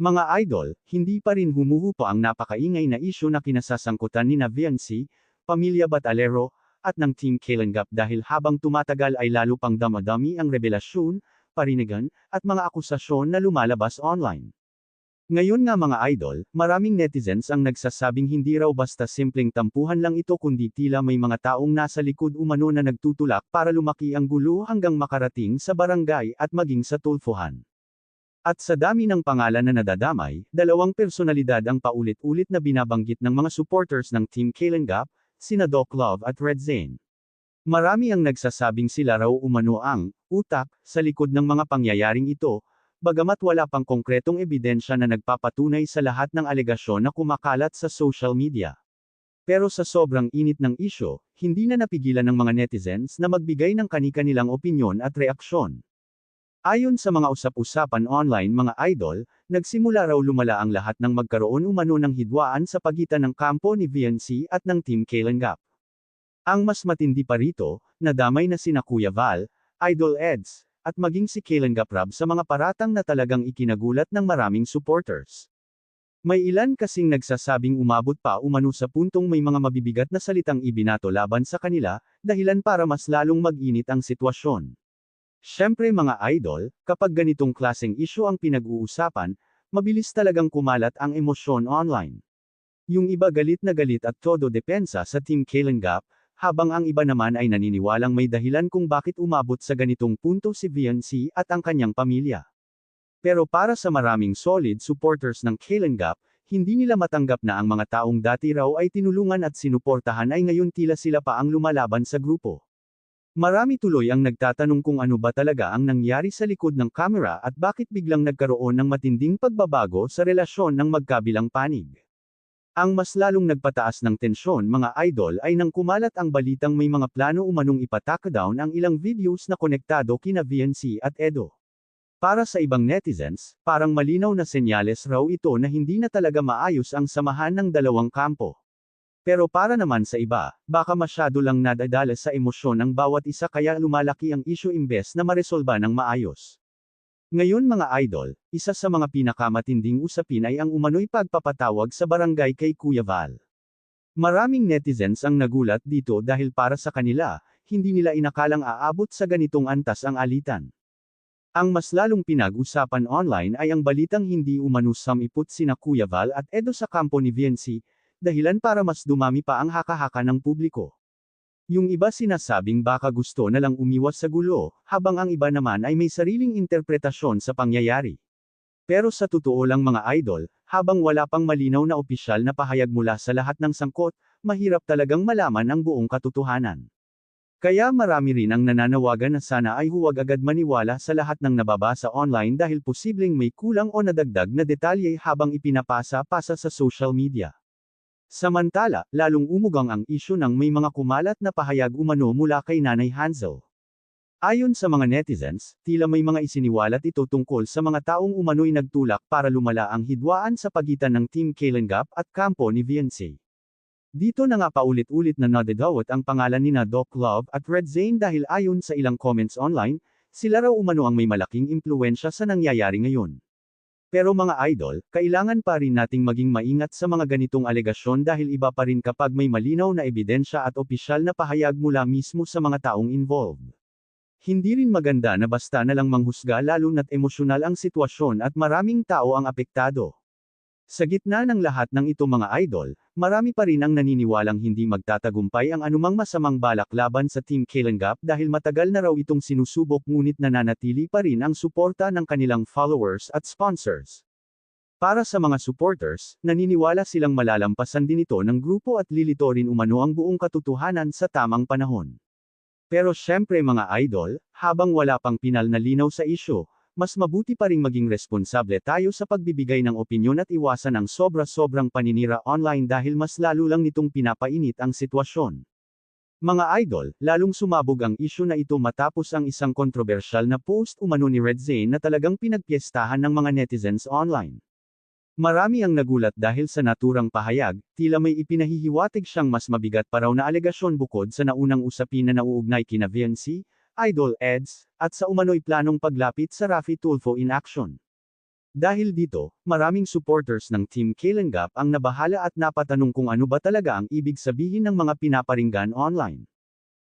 Mga idol, hindi pa rin humuhupa ang napakaingay na isyu na kinasasangkutan ni Viancy, Pamilya Batalero, at ng Team Calingap dahil habang tumatagal ay lalo pang damadami ang revelasyon, parinigan, at mga akusasyon na lumalabas online. Ngayon nga mga idol, maraming netizens ang nagsasabing hindi raw basta simpleng tampuhan lang ito kundi tila may mga taong nasa likod umano na nagtutulak para lumaki ang gulo hanggang makarating sa barangay at maging sa tulfuhan. At sa dami ng pangalan na nadadamay, dalawang personalidad ang paulit-ulit na binabanggit ng mga supporters ng Team Calingap, sina Doc Love at Red Zane. Marami ang nagsasabing sila raw umano ang utak sa likod ng mga pangyayaring ito, bagamat wala pang konkretong ebidensya na nagpapatunay sa lahat ng alegasyon na kumakalat sa social media. Pero sa sobrang init ng isyu, hindi na napigilan ng mga netizens na magbigay ng kani-kanilang opinyon at reaksyon. Ayon sa mga usap-usapan online mga idol, nagsimula raw lumala ang lahat ng magkaroon umano ng hidwaan sa pagitan ng kampo ni Viancy at ng Team Calingap. Ang mas matindi pa rito, nadamay na sina Kuya Val, Idol Eds, at maging si Calingap Rob sa mga paratang na talagang ikinagulat ng maraming supporters. May ilan kasing nagsasabing umabot pa umano sa puntong may mga mabibigat na salitang ibinato laban sa kanila, dahilan para mas lalong mag-init ang sitwasyon. Siyempre mga idol, kapag ganitong klaseng isyu ang pinag-uusapan, mabilis talagang kumalat ang emosyon online. Yung iba galit na galit at todo depensa sa Team Calingap, habang ang iba naman ay naniniwalang may dahilan kung bakit umabot sa ganitong punto si Viancy at ang kanyang pamilya. Pero para sa maraming solid supporters ng Calingap, hindi nila matanggap na ang mga taong dati raw ay tinulungan at sinuportahan ay ngayon tila sila pa ang lumalaban sa grupo. Marami tuloy ang nagtatanong kung ano ba talaga ang nangyari sa likod ng kamera at bakit biglang nagkaroon ng matinding pagbabago sa relasyon ng magkabilang panig. Ang mas lalong nagpataas ng tensyon mga idol ay nang kumalat ang balitang may mga plano umanong ipatakadown ang ilang videos na konektado kina Viancy at Edo. Para sa ibang netizens, parang malinaw na senyales raw ito na hindi na talaga maayos ang samahan ng dalawang kampo. Pero para naman sa iba, baka masyado lang nadadala sa emosyon ng bawat isa kaya lumalaki ang issue imbes na maresolba ng maayos. Ngayon mga idol, isa sa mga pinakamatinding usapin ay ang umano'y pagpapatawag sa barangay kay Kuya Val. Maraming netizens ang nagulat dito dahil para sa kanila, hindi nila inakalang aabot sa ganitong antas ang alitan. Ang mas lalong pinag-usapan online ay ang balitang hindi umano samipot sina Kuya Val at Edo sa kampo ni Viancy, dahilan para mas dumami pa ang haka-haka ng publiko. Yung iba sinasabing baka gusto na lang umiwas sa gulo, habang ang iba naman ay may sariling interpretasyon sa pangyayari. Pero sa totoo lang mga idol, habang wala pang malinaw na opisyal na pahayag mula sa lahat ng sangkot, mahirap talagang malaman ang buong katotohanan. Kaya marami rin ang nananawagan na sana ay huwag agad maniwala sa lahat ng nababasa online dahil posibleng may kulang o nadagdag na detalye habang ipinapasa-pasa sa social media. Samantala, lalong umugang ang isyu ng may mga kumalat na pahayag umano mula kay Nanay Hansel. Ayon sa mga netizens, tila may mga isiniwalat ito tungkol sa mga taong umano'y nagtulak para lumala ang hidwaan sa pagitan ng Team Calingap at kampo ni Viancy. Dito na nga paulit-ulit na nadadawat ang pangalan nina Doc Love at Red Zane dahil ayon sa ilang comments online, sila raw umano ang may malaking impluwensya sa nangyayari ngayon. Pero mga idol, kailangan pa rin nating maging maingat sa mga ganitong alegasyon dahil iba pa rin kapag may malinaw na ebidensya at opisyal na pahayag mula mismo sa mga taong involved. Hindi rin maganda na basta na lang manghusga lalo na't emosyonal ang sitwasyon at maraming tao ang apektado. Sa gitna ng lahat ng ito mga idol, marami pa rin ang naniniwalang hindi magtatagumpay ang anumang masamang balak laban sa Team Calingap dahil matagal na raw itong sinusubok ngunit nananatili pa rin ang suporta ng kanilang followers at sponsors. Para sa mga supporters, naniniwala silang malalampasan din ito ng grupo at lilito rin umano ang buong katotohanan sa tamang panahon. Pero syempre mga idol, habang wala pang pinal na linaw sa isyu, mas mabuti pa ring maging responsable tayo sa pagbibigay ng opinyon at iwasan ang sobra-sobrang paninira online dahil mas lalo lang nitong pinapainit ang sitwasyon. Mga idol, lalong sumabog ang isyu na ito matapos ang isang kontrobersyal na post umano ni Red Zane na talagang pinagpiestahan ng mga netizens online. Marami ang nagulat dahil sa naturang pahayag, tila may ipinahihiwatig siyang mas mabigat pa raw na alegasyon bukod sa naunang usapin na nauugnay kina Viancy, Idol Eds, at sa umano'y planong paglapit sa Raffy Tulfo in action. Dahil dito, maraming supporters ng Team Kalinga ang nabahala at napatanong kung ano ba talaga ang ibig sabihin ng mga pinaparinggan online.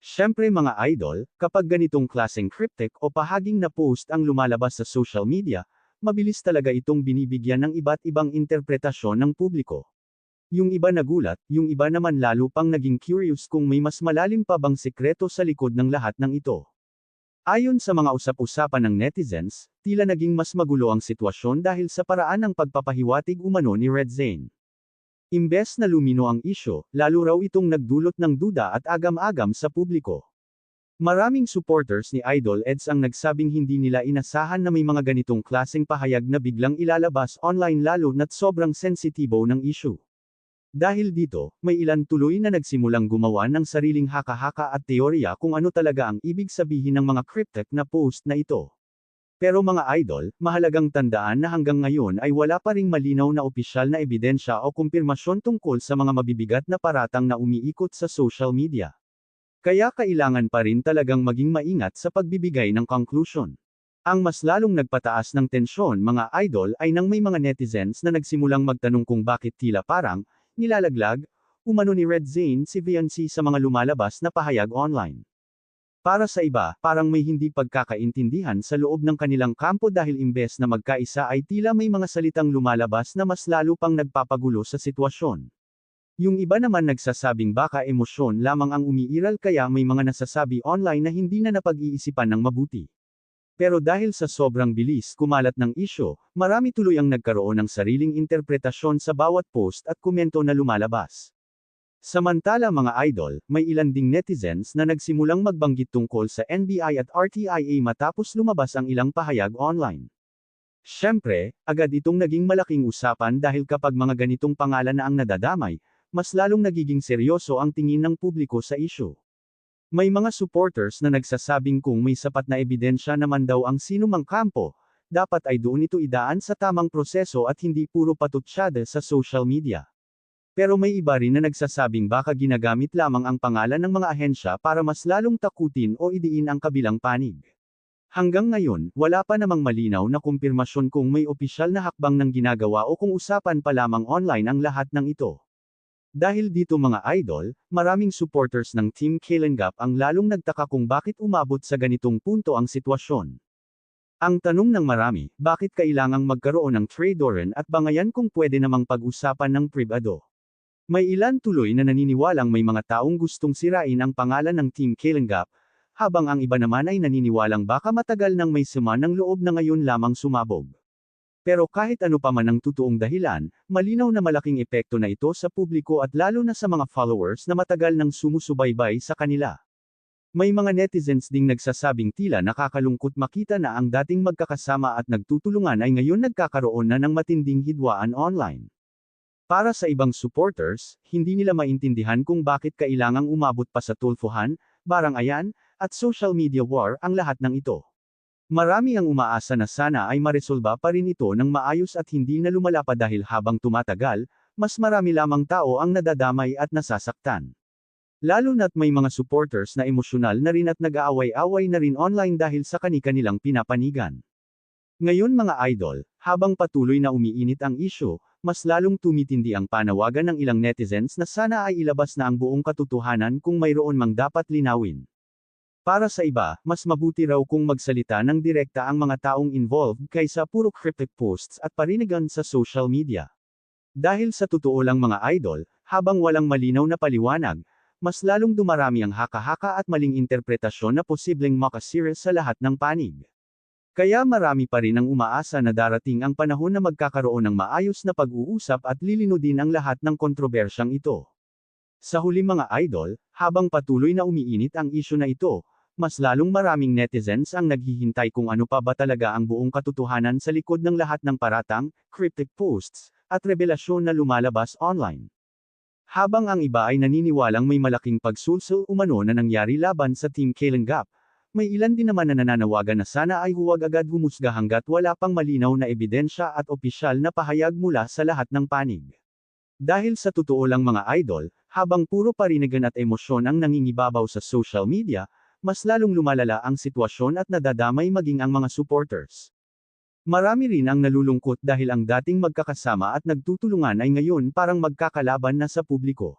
Siyempre mga idol, kapag ganitong klaseng cryptic o pahaging na post ang lumalabas sa social media, mabilis talaga itong binibigyan ng iba't ibang interpretasyon ng publiko. Yung iba nagulat, yung iba naman lalo pang naging curious kung may mas malalim pa bang sikreto sa likod ng lahat ng ito. Ayon sa mga usap-usapan ng netizens, tila naging mas magulo ang sitwasyon dahil sa paraan ng pagpapahiwatig umano ni Red Zane. Imbes na lumino ang isyo, lalo raw itong nagdulot ng duda at agam-agam sa publiko. Maraming supporters ni Idol Eds ang nagsabing hindi nila inasahan na may mga ganitong klaseng pahayag na biglang ilalabas online lalo na't sobrang sensitibo ng issue. Dahil dito, may ilan tuloy na nagsimulang gumawa ng sariling haka-haka at teorya kung ano talaga ang ibig sabihin ng mga cryptic na post na ito. Pero mga idol, mahalagang tandaan na hanggang ngayon ay wala pa ring malinaw na opisyal na ebidensya o kumpirmasyon tungkol sa mga mabibigat na paratang na umiikot sa social media. Kaya kailangan pa rin talagang maging maingat sa pagbibigay ng conclusion. Ang mas lalong nagpataas ng tensyon mga idol ay nang may mga netizens na nagsimulang magtanong kung bakit tila parang, nilalaglag, umano ni Red Zane si Viancy sa mga lumalabas na pahayag online. Para sa iba, parang may hindi pagkakaintindihan sa loob ng kanilang kampo dahil imbes na magkaisa ay tila may mga salitang lumalabas na mas lalo pang nagpapagulo sa sitwasyon. Yung iba naman nagsasabing baka emosyon lamang ang umiiral kaya may mga nasasabi online na hindi na napag-iisipan ng mabuti. Pero dahil sa sobrang bilis kumalat ng isyo, marami tuloy ang nagkaroon ng sariling interpretasyon sa bawat post at komento na lumalabas. Samantala mga idol, may ilan ding netizens na nagsimulang magbanggit tungkol sa NBI at RTIA matapos lumabas ang ilang pahayag online. Siyempre, agad itong naging malaking usapan dahil kapag mga ganitong pangalan na ang nadadamay, mas lalong nagiging seryoso ang tingin ng publiko sa issue. May mga supporters na nagsasabing kung may sapat na ebidensya naman daw ang sinumang kampo, dapat ay doon ito idaan sa tamang proseso at hindi puro patutsyada sa social media. Pero may iba rin na nagsasabing baka ginagamit lamang ang pangalan ng mga ahensya para mas lalong takutin o idiin ang kabilang panig. Hanggang ngayon, wala pa namang malinaw na kumpirmasyon kung may opisyal na hakbang ng ginagawa o kung usapan pa lamang online ang lahat ng ito. Dahil dito mga idol, maraming supporters ng Team Kalinga ang lalong nagtaka kung bakit umabot sa ganitong punto ang sitwasyon. Ang tanong ng marami, bakit kailangang magkaroon ng trade warrant at bangayan kung pwede namang pag-usapan ng pribado? May ilan tuloy na naniniwalang may mga taong gustong sirain ang pangalan ng Team Kalinga, habang ang iba naman ay naniniwalang baka matagal nang may sama ng loob na ngayon lamang sumabog. Pero kahit ano pa man ang totoong dahilan, malinaw na malaking epekto na ito sa publiko at lalo na sa mga followers na matagal nang sumusubaybay sa kanila. May mga netizens ding nagsasabing tila nakakalungkot makita na ang dating magkakasama at nagtutulungan ay ngayon nagkakaroon na ng matinding hidwaan online. Para sa ibang supporters, hindi nila maintindihan kung bakit kailangang umabot pa sa tulfuhan, barangayan, at social media war ang lahat ng ito. Marami ang umaasa na sana ay maresolba pa rin ito ng maayos at hindi na lumala pa dahil habang tumatagal, mas marami lamang tao ang nadadamay at nasasaktan. Lalo na't may mga supporters na emosyonal na rin at nag-aaway-away na rin online dahil sa kani-kanilang pinapanigan. Ngayon mga idol, habang patuloy na umiinit ang isyu, mas lalong tumitindi ang panawagan ng ilang netizens na sana ay ilabas na ang buong katotohanan kung mayroon mang dapat linawin. Para sa iba, mas mabuti raw kung magsalita ng direkta ang mga taong involved kaysa puro cryptic posts at parinigan sa social media. Dahil sa totoo lang mga idol, habang walang malinaw na paliwanag, mas lalong dumarami ang haka-haka at maling interpretasyon na posibleng makasira sa lahat ng panig. Kaya marami pa rin ang umaasa na darating ang panahon na magkakaroon ng maayos na pag-uusap at lilinudin ang lahat ng kontrobersyang ito. Sa huli mga idol, habang patuloy na umiinit ang isyu na ito, mas lalong maraming netizens ang naghihintay kung ano pa ba talaga ang buong katotohanan sa likod ng lahat ng paratang, cryptic posts, at revelasyon na lumalabas online. Habang ang iba ay naniniwalang may malaking pagsulsul umano na nangyari laban sa Team Kalinga, may ilan din naman na nananawagan na sana ay huwag agad humusga hanggat wala pang malinaw na ebidensya at opisyal na pahayag mula sa lahat ng panig. Dahil sa totoo lang mga idol, habang puro parinigan at emosyon ang nangingibabaw sa social media, mas lalong lumalala ang sitwasyon at nadadamay maging ang mga supporters. Marami rin ang nalulungkot dahil ang dating magkakasama at nagtutulungan ay ngayon parang magkakalaban na sa publiko.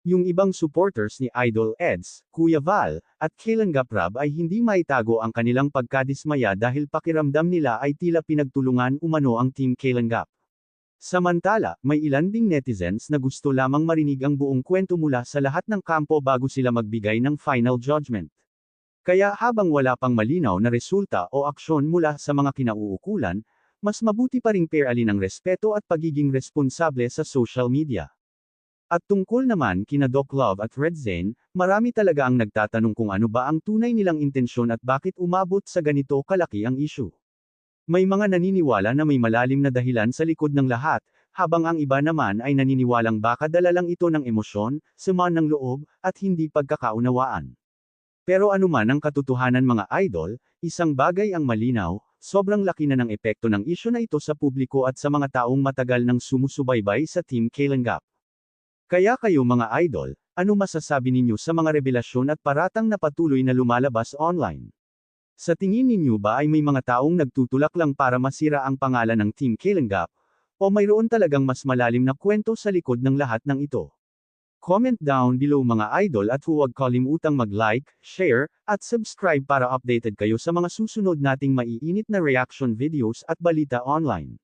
Yung ibang supporters ni Idol Eds, Kuya Val, at Kailan Gaprab ay hindi maitago ang kanilang pagkadismaya dahil pakiramdam nila ay tila pinagtulungan umano ang Team Kailan Gap. Samantala, may ilan ding netizens na gusto lamang marinig ang buong kwento mula sa lahat ng kampo bago sila magbigay ng final judgment. Kaya habang wala pang malinaw na resulta o aksyon mula sa mga kinauukulan, mas mabuti pa ring pairalin ang respeto at pagiging responsable sa social media. At tungkol naman kina Doc Love at Red Zane, marami talaga ang nagtatanong kung ano ba ang tunay nilang intensyon at bakit umabot sa ganito kalaki ang issue. May mga naniniwala na may malalim na dahilan sa likod ng lahat, habang ang iba naman ay naniniwalang baka dala lang ito ng emosyon, sama ng loob, at hindi pagkakaunawaan. Pero anuman ang katotohanan mga idol, isang bagay ang malinaw, sobrang laki na ng epekto ng issue na ito sa publiko at sa mga taong matagal nang sumusubaybay sa Team Kailan Gap. Kaya kayo mga idol, ano masasabi ninyo sa mga revelasyon at paratang na patuloy na lumalabas online? Sa tingin ninyo ba ay may mga taong nagtutulak lang para masira ang pangalan ng Team Kailan Gap? O mayroon talagang mas malalim na kwento sa likod ng lahat ng ito? Comment down below mga idol at huwag kalimutang mag-like, share, at subscribe para updated kayo sa mga susunod nating maiinit na reaction videos at balita online.